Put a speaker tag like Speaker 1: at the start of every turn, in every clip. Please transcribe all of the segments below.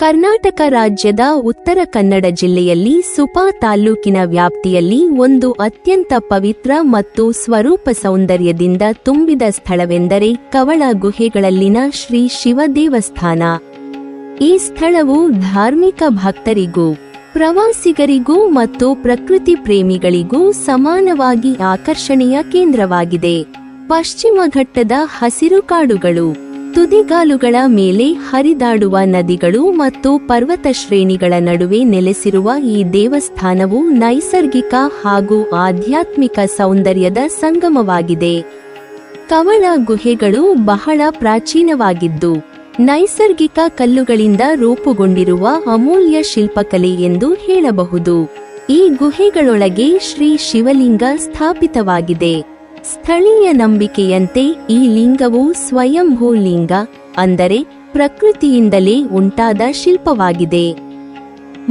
Speaker 1: ಕರ್ನಾಟಕ ರಾಜ್ಯದ ಉತ್ತರ ಕನ್ನಡ ಜಿಲ್ಲೆಯಲ್ಲಿ ಸುಪಾ ತಾಲ್ಲೂಕಿನ ವ್ಯಾಪ್ತಿಯಲ್ಲಿ ಒಂದು ಅತ್ಯಂತ ಪವಿತ್ರ ಮತ್ತು ಸ್ವರೂಪ ಸೌಂದರ್ಯದಿಂದ ತುಂಬಿದ ಸ್ಥಳವೆಂದರೆ ಕವಳ ಗುಹೆಗಳಲ್ಲಿನ ಶ್ರೀ ಶಿವ ದೇವಸ್ಥಾನ. ಈ ಸ್ಥಳವು ಧಾರ್ಮಿಕ ಭಕ್ತರಿಗೂ ಪ್ರವಾಸಿಗರಿಗೂ ಮತ್ತು ಪ್ರಕೃತಿ ಪ್ರೇಮಿಗಳಿಗೂ ಸಮಾನವಾಗಿ ಆಕರ್ಷಣೆಯ ಕೇಂದ್ರವಾಗಿದೆ. ಪಶ್ಚಿಮ ಘಟ್ಟದ ಹಸಿರು ಕಾಡುಗಳು, ತುದಿಗಾಲುಗಳ ಮೇಲೆ ಹರಿದಾಡುವ ನದಿಗಳು ಮತ್ತು ಪರ್ವತ ಶ್ರೇಣಿಗಳ ನಡುವೆ ನೆಲೆಸಿರುವ ಈ ದೇವಸ್ಥಾನವು ನೈಸರ್ಗಿಕ ಹಾಗೂ ಆಧ್ಯಾತ್ಮಿಕ ಸೌಂದರ್ಯದ ಸಂಗಮವಾಗಿದೆ. ಕವಳ ಗುಹೆಗಳು ಬಹಳ ಪ್ರಾಚೀನವಾಗಿದ್ದು ನೈಸರ್ಗಿಕ ಕಲ್ಲುಗಳಿಂದ ರೂಪುಗೊಂಡಿರುವ ಅಮೂಲ್ಯ ಶಿಲ್ಪಕಲೆ ಎಂದು ಹೇಳಬಹುದು. ಈ ಗುಹೆಗಳೊಳಗೆ ಶ್ರೀ ಶಿವಲಿಂಗ ಸ್ಥಾಪಿತವಾಗಿದೆ. ಸ್ಥಳೀಯ ನಂಬಿಕೆಯಂತೆ ಈ ಲಿಂಗವು ಸ್ವಯಂಭೂ ಲಿಂಗ, ಅಂದರೆ ಪ್ರಕೃತಿಯಿಂದಲೇ ಉಂಟಾದ ಶಿಲ್ಪವಾಗಿದೆ.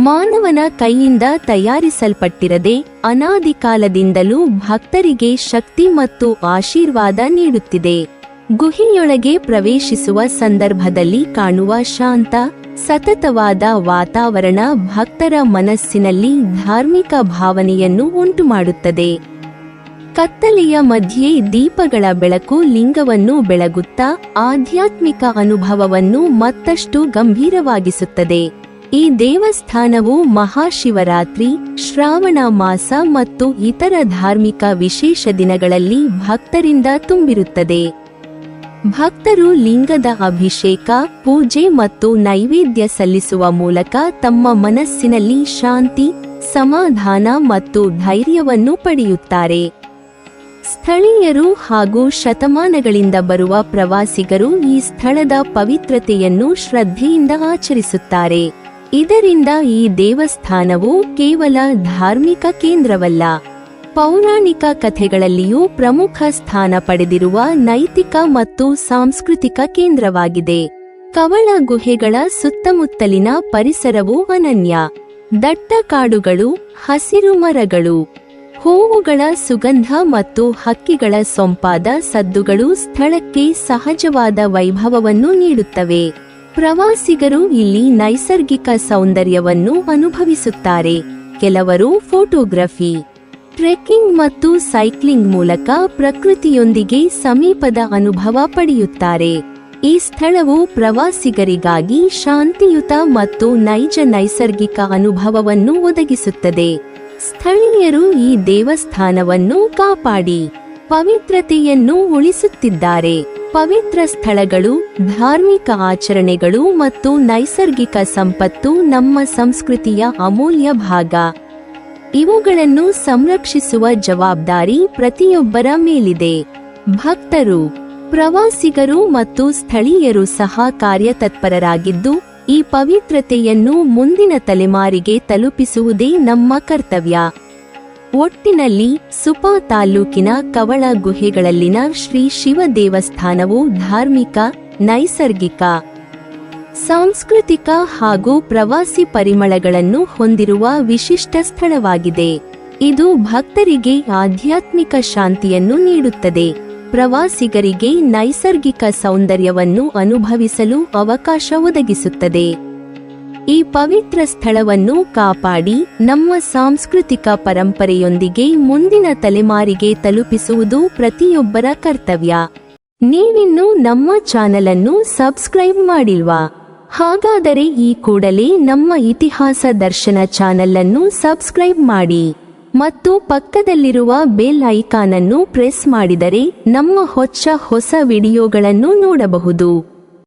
Speaker 1: ಮಾನವನ ಕೈಯಿಂದ ತಯಾರಿಸಲ್ಪಟ್ಟಿರದೆ ಅನಾದಿ ಕಾಲದಿಂದಲೂ ಭಕ್ತರಿಗೆ ಶಕ್ತಿ ಮತ್ತು ಆಶೀರ್ವಾದ ನೀಡುತ್ತಿದೆ. ಗುಹೆಯೊಳಗೆ ಪ್ರವೇಶಿಸುವ ಸಂದರ್ಭದಲ್ಲಿ ಕಾಣುವ ಶಾಂತ, ಸತತವಾದ ವಾತಾವರಣ ಭಕ್ತರ ಮನಸ್ಸಿನಲ್ಲಿ ಧಾರ್ಮಿಕ ಭಾವನೆಯನ್ನು ಉಂಟುಮಾಡುತ್ತದೆ. ಕತ್ತಲೆಯ ಮಧ್ಯೆ ದೀಪಗಳ ಬೆಳಕು ಲಿಂಗವನ್ನು ಬೆಳಗುತ್ತಾ ಆಧ್ಯಾತ್ಮಿಕ ಅನುಭವವನ್ನು ಮತ್ತಷ್ಟು ಗಂಭೀರವಾಗಿಸುತ್ತದೆ. ಈ ದೇವಸ್ಥಾನವು ಮಹಾಶಿವರಾತ್ರಿ, ಶ್ರಾವಣ ಮಾಸ ಮತ್ತು ಇತರ ಧಾರ್ಮಿಕ ವಿಶೇಷ ದಿನಗಳಲ್ಲಿ ಭಕ್ತರಿಂದ ತುಂಬಿರುತ್ತದೆ. ಭಕ್ತರು ಲಿಂಗದ ಅಭಿಷೇಕ, ಪೂಜೆ ಮತ್ತು ನೈವೇದ್ಯ ಸಲ್ಲಿಸುವ ಮೂಲಕ ತಮ್ಮ ಮನಸ್ಸಿನಲ್ಲಿ ಶಾಂತಿ, ಸಮಾಧಾನ ಮತ್ತು ಧೈರ್ಯವನ್ನು ಪಡೆಯುತ್ತಾರೆ. ಸ್ಥಳೀಯರು ಹಾಗೂ ಶತಮಾನಗಳಿಂದ ಬರುವ ಪ್ರವಾಸಿಗರು ಈ ಸ್ಥಳದ ಪವಿತ್ರತೆಯನ್ನು ಶ್ರದ್ಧೆಯಿಂದ ಆಚರಿಸುತ್ತಾರೆ. ಇದರಿಂದ ಈ ದೇವಸ್ಥಾನವು ಕೇವಲ ಧಾರ್ಮಿಕ ಕೇಂದ್ರವಲ್ಲ, ಪೌರಾಣಿಕ ಕಥೆಗಳಲ್ಲಿಯೂ ಪ್ರಮುಖ ಸ್ಥಾನ ಪಡೆದಿರುವ ನೈತಿಕ ಮತ್ತು ಸಾಂಸ್ಕೃತಿಕ ಕೇಂದ್ರವಾಗಿದೆ. ಕವಳ ಗುಹೆಗಳ ಸುತ್ತಮುತ್ತಲಿನ ಪರಿಸರವು ಅನನ್ಯ. ದಟ್ಟ ಕಾಡುಗಳು, ಹಸಿರು ಮರಗಳು, ಹೂವುಗಳ ಸುಗಂಧ ಮತ್ತು ಹಕ್ಕಿಗಳ ಸೊಂಪಾದ ಸದ್ದುಗಳು ಸ್ಥಳಕ್ಕೆ ಸಹಜವಾದ ವೈಭವವನ್ನು ನೀಡುತ್ತವೆ. ಪ್ರವಾಸಿಗರು ಇಲ್ಲಿ ನೈಸರ್ಗಿಕ ಸೌಂದರ್ಯವನ್ನು ಅನುಭವಿಸುತ್ತಾರೆ. ಕೆಲವರು ಫೋಟೋಗ್ರಫಿ, ಟ್ರೆಕ್ಕಿಂಗ್ ಮತ್ತು ಸೈಕ್ಲಿಂಗ್ ಮೂಲಕ ಪ್ರಕೃತಿಯೊಂದಿಗೆ ಸಮೀಪದ ಅನುಭವ ಪಡೆಯುತ್ತಾರೆ. ಈ ಸ್ಥಳವು ಪ್ರವಾಸಿಗರಿಗಾಗಿ ಶಾಂತಿಯುತ ಮತ್ತು ನೈಜ ನೈಸರ್ಗಿಕ ಅನುಭವವನ್ನು ಒದಗಿಸುತ್ತದೆ. ಸ್ಥಳೀಯರು ಈ ದೇವಸ್ಥಾನವನ್ನು ಕಾಪಾಡಿ ಪವಿತ್ರತೆಯನ್ನು ಉಳಿಸುತ್ತಿದ್ದಾರೆ. ಪವಿತ್ರ ಸ್ಥಳಗಳು, ಧಾರ್ಮಿಕ ಆಚರಣೆಗಳು ಮತ್ತು ನೈಸರ್ಗಿಕ ಸಂಪತ್ತು ನಮ್ಮ ಸಂಸ್ಕೃತಿಯ ಅಮೂಲ್ಯ ಭಾಗ. ಇವುಗಳನ್ನು ಸಂರಕ್ಷಿಸುವ ಜವಾಬ್ದಾರಿ ಪ್ರತಿಯೊಬ್ಬರ ಮೇಲಿದೆ. ಭಕ್ತರು, ಪ್ರವಾಸಿಗರು ಮತ್ತು ಸ್ಥಳೀಯರು ಸಹ ಕಾರ್ಯತತ್ಪರರಾಗಿದ್ದು ಈ ಪವಿತ್ರತೆಯನ್ನು ಮುಂದಿನ ತಲೆಮಾರಿಗೆ ತಲುಪಿಸುವುದೇ ನಮ್ಮ ಕರ್ತವ್ಯ. ಒಟ್ಟಿನಲ್ಲಿ ಸುಪಾ ತಾಲ್ಲೂಕಿನ ಕವಳ ಗುಹೆಗಳಲ್ಲಿನ ಶ್ರೀ ಶಿವ ದೇವಸ್ಥಾನವು ಧಾರ್ಮಿಕ, ನೈಸರ್ಗಿಕ, ಸಾಂಸ್ಕೃತಿಕ ಹಾಗೂ ಪ್ರವಾಸಿ ಪರಿಮಳಗಳನ್ನು ಹೊಂದಿರುವ ವಿಶಿಷ್ಟ ಸ್ಥಳವಾಗಿದೆ. ಇದು ಭಕ್ತರಿಗೆ ಆಧ್ಯಾತ್ಮಿಕ ಶಾಂತಿಯನ್ನು ನೀಡುತ್ತದೆ, ಪ್ರವಾಸಿಗರಿಗೆ ನೈಸರ್ಗಿಕ ಸೌಂದರ್ಯವನ್ನು ಅನುಭವಿಸಲು ಅವಕಾಶ ಒದಗಿಸುತ್ತದೆ. ಈ ಪವಿತ್ರ ಸ್ಥಳವನ್ನು ಕಾಪಾಡಿ ನಮ್ಮ ಸಾಂಸ್ಕೃತಿಕ ಪರಂಪರೆಯೊಂದಿಗೆ ಮುಂದಿನ ತಲೆಮಾರಿಗೆ ತಲುಪಿಸುವುದು ಪ್ರತಿಯೊಬ್ಬರ ಕರ್ತವ್ಯ. ನೀವಿನ್ನೂ ನಮ್ಮ ಚಾನೆಲ್ ಅನ್ನು ಸಬ್ಸ್ಕ್ರೈಬ್ ಮಾಡಿಲ್ವಾ? ಹಾಗಾದರೆ ಈ ಕೂಡಲೇ ನಮ್ಮ ಇತಿಹಾಸ ದರ್ಶನ ಚಾನೆಲ್ ಅನ್ನು ಸಬ್ಸ್ಕ್ರೈಬ್ ಮಾಡಿ ಮತ್ತು ಪಕ್ಕದಲ್ಲಿರುವ ಬೆಲ್ ಐಕಾನ್ ಅನ್ನು ಪ್ರೆಸ್ ಮಾಡಿದರೆ ನಮ್ಮ ಹೊಸ ವಿಡಿಯೋಗಳನ್ನು ನೋಡಬಹುದು.